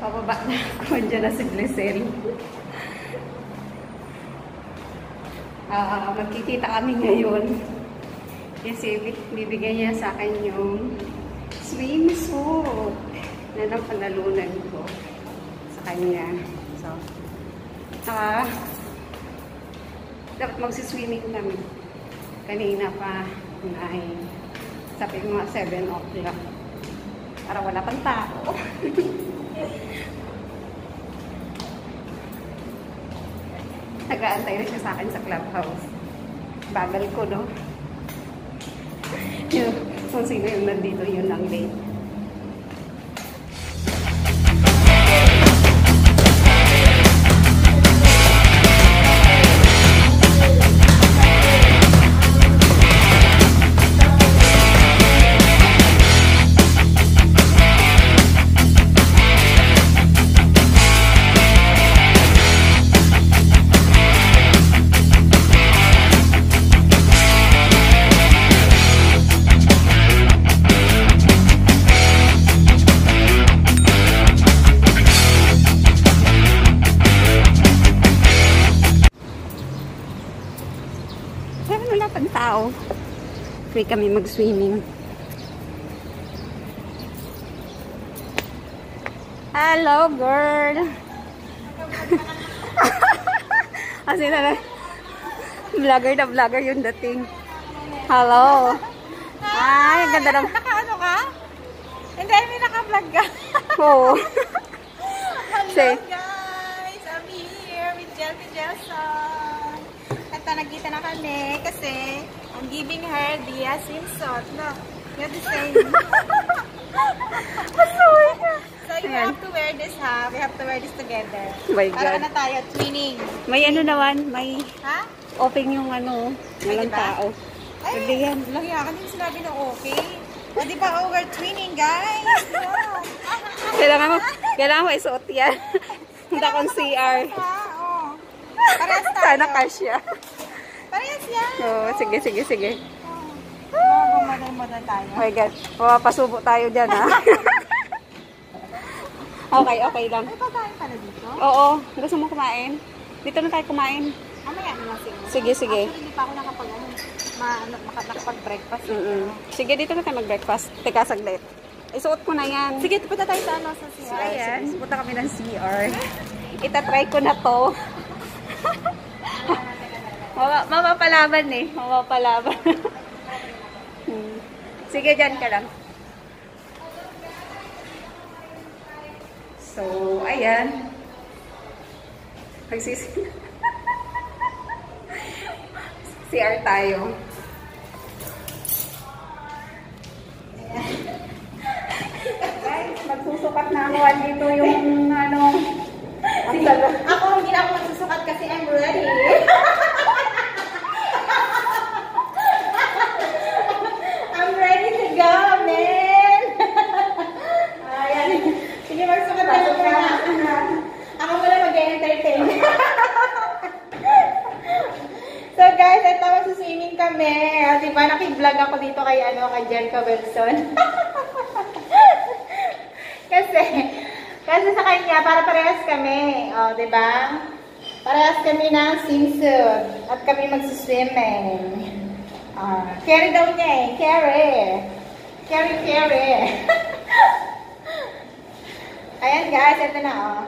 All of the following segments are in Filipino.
Pababa na ako. Diyan na si Glycel. Magkikita kami ngayon. Kasi bibigyan niya sa akin yung swimsuit na napanalunan ko sa kanya. So, dapat magsiswimming kami. Kanina pa, 9. Sabi mga 7 o'clock. Para wala pang tao. Nag-aantay na siya sa akin sa clubhouse. Bagal ko, no? Kung sino yung nandito, yun ang late. Wala pang tao. Free kami mag-swimming. Hello, girl! Kasi na vlogger na vlogger yung dating. Hello! Ay, ang ganda ng... Naka-ano ka? Hindi, may naka-vlog ka. Oo. Hello guys! I'm here with Jelly Jelson. At nagkita na kami kasi I'm giving her the swimsuit. Look, you're the same. So you have to wear this, ha? We have to wear this together. My God. Para na tayo, twinning. May ano naman, may Ha? open yung ano, walang diba? tao. Ay, Hindi yan. laki ka din sinabi ng okay. O diba, we're twinning, guys. Kailangan mo isuot yan. Hindi akong CR. Parehas tayo. Sana kasya. Parehas yan. Oo, sige. Model tayo. Oh my God. Mapapasubo tayo dyan, ha? Okay lang. May pagkain pala dito? Oo. Gusto mo kumain? Dito na tayo kumain. Mamaya na lang siguro. Sige. Actually, hindi pa ako nakapag-breakfast. Sige, dito na tayo mag-breakfast. Teka, saglit. Isuot ko na yan. Sige, punta tayo sa sa So, CR. ayan. Punta kami ng CR. Itatry ko na to. Mapapalaban eh. Mapapalaban. Sige, dyan ka lang. So, ayan. CR tayo. Guys, magsusukat na ako. Dito yung ano. Ako, hindi na ako magsusukat kasi I'm ready. I'm ready to go, man. Ayan. Sige, magsukat na ako muna. Ako muna mag-entertain. So guys, ito magsuswimming kami. Diba, nakig-vlog ako dito kay Jelka Wilson. Kasi sa kanya, para parehas kami. O, diba? Parehas kami ng swimsuit. At kami magsuswimming. Carry daw niya eh. Carry. Ayan guys, ito na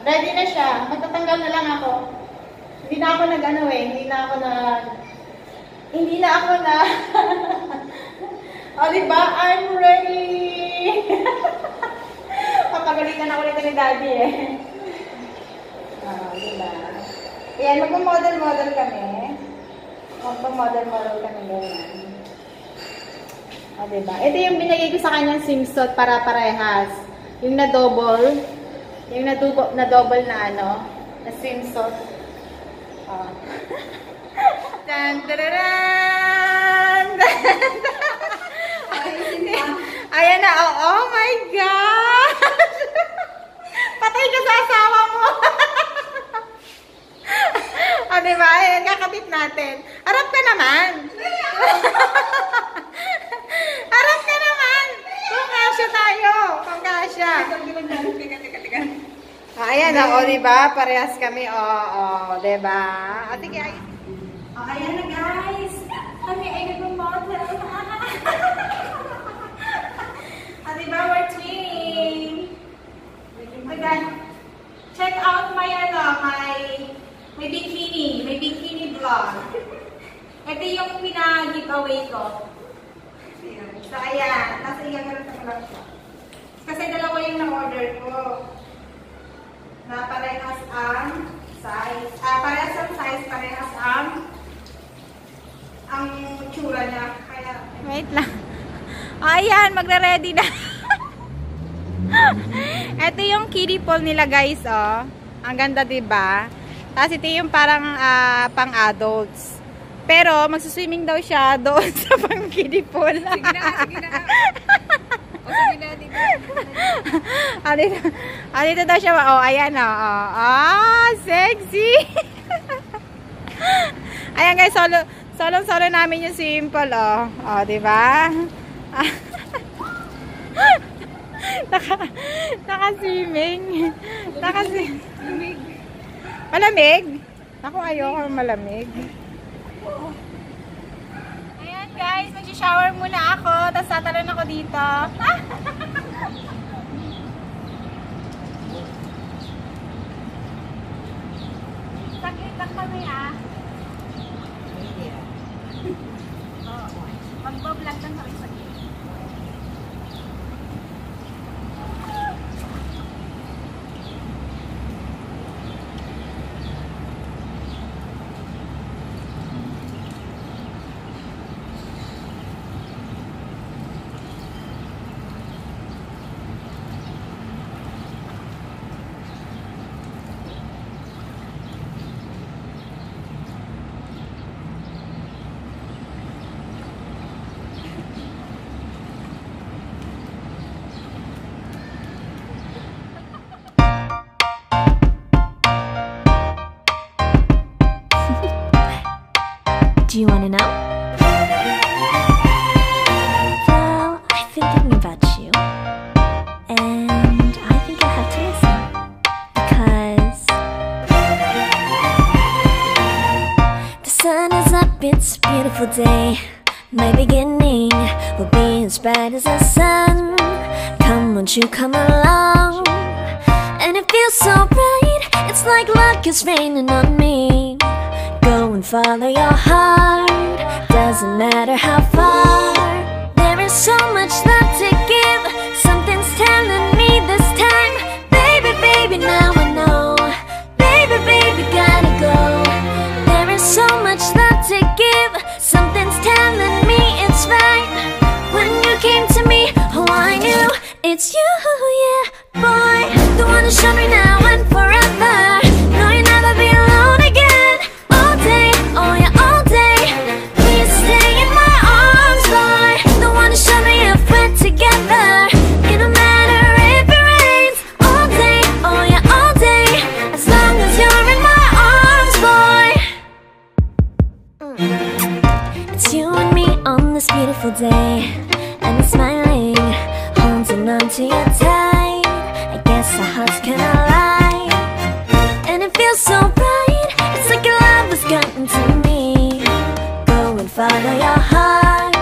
ready na siya. Magtatanggal na lang ako. Hindi na ako o, diba? I'm ready! Papagalitan ako nito ni Daddy eh. Diba? Ayan, magpamodel-model kami. Magpamodel-model kami ganyan. O, diba? Ito yung binigay ko sa kanyang swimsuit para parehas. Yung na-double. Yung na-double na swimsuit. Tan-tararan! Ayan na, oh my gosh! Patay ka sa asawa mo! Diba? Ayan, kakabit natin. Harap ka naman! Harap ka naman! Kung kasya tayo! Kung kasya! Ayan na, diba? Parehas kami, diba? Sige, ay. Ayan na, guys. Kami ay nag-model. Diba, we're twinning. Again, check out my bikini vlog. Ito yung pina-giveaway ko. So, ayan. Nasa iyan ka rin sa vlog ko. Kasi dalawa yung na-order ko. Na parehas ang size. Parehas ang size, parehas ang tsura niya. Kaya, Wait lang. Ayan, magre-ready na. Ito yung kiddie pool nila, guys, oh. Ang ganda, diba? Tapos ito yung parang pang adults. Pero magsuswimming daw siya doon sa pang kiddie pool. sige na. O, sige na, dito daw siya. Oh, ayan, oh. Sexy. Ayan, guys, solo namin yung simple, oh. Oh, diba? Naka-swimming. Malamig? Ako ayoko malamig. Ayan, guys, mag-shower muna ako, tapos tatalon ako dito. Sakit lang kami, Mag-vlog lang kami sa gilid. Do you want to know? Well, I've been thinking about you, and I think I have to listen, because the sun is up, it's a beautiful day. My beginning will be as bright as the sun. Come, won't you come along? And it feels so bright, it's like luck is raining on me. Go and follow your heart, doesn't matter how far. There is so much love to give, something's telling me this time. Baby, baby, now I know. Baby, baby, gotta go. There is so much love to give, something's telling me it's right. When you came to me, oh, I knew it's you, yeah, boy. The one who showed me now and forever. No, you'll never be alone again. All day, oh yeah, all day. Please stay in my arms, boy. The one who showed me if we're together. It don't matter if it rains. All day, oh yeah, all day. As long as you're in my arms, boy. It's you and me on this beautiful day, and we're smiling, holding on to you tight. I guess our hearts can align, and it feels so bright. It's like your love has gotten to me. Go and follow your heart,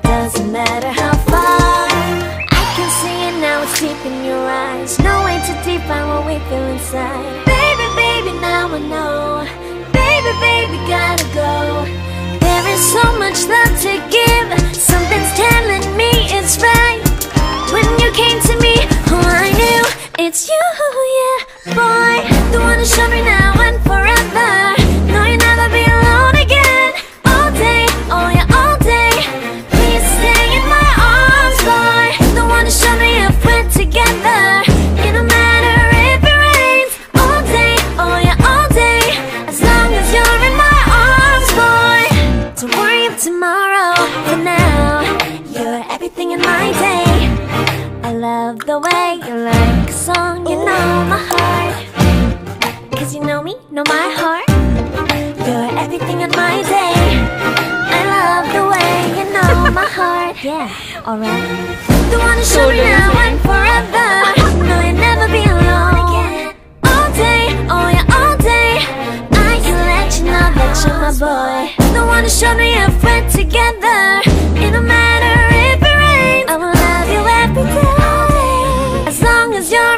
doesn't matter how far. I can see it now, it's deep in your eyes. No way to define what we feel inside. Baby, baby, now I know. Baby, baby, gotta go. There is so much love to give, something's telling me it's right. When you came to me, oh, I knew it's you, yeah, boy. The one who showed me now and forever. No, you'll never be alone again. All day, oh yeah, all day. Please stay in my arms, boy. The one who showed me if we're together. It don't matter if it rains. All day, oh yeah, all day. As long as you're in my arms, boy. Don't worry of tomorrow. For now, you're everything in my day. I love the way you like a song, you know my heart. Cause you know me, know my heart. You're everything in my day. I love the way you know my heart. Yeah, alright. The one who showed me now and forever.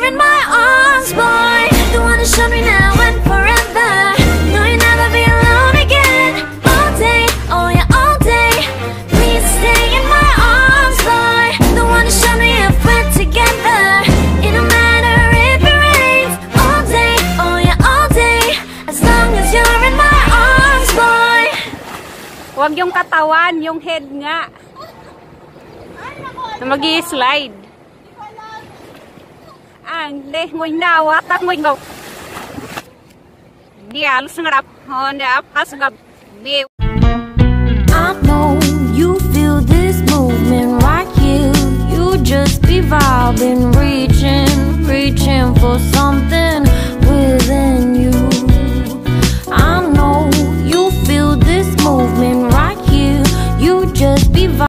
you're in my arms, boy. The one who showed me now and forever. No, you'll never be alone again. All day, oh yeah, all day. Please stay in my arms, boy. The one who showed me if we're together. It don't matter if it rains. All day, oh yeah, all day. As long as you're in my arms, boy. Huwag yung katawan, yung head nga. Na mag-i-slide. Ang ngoy na watak ngoy ngaw. Di alas ngarap. Honda apas ngab. I know you feel this movement right here. You just be vibing, read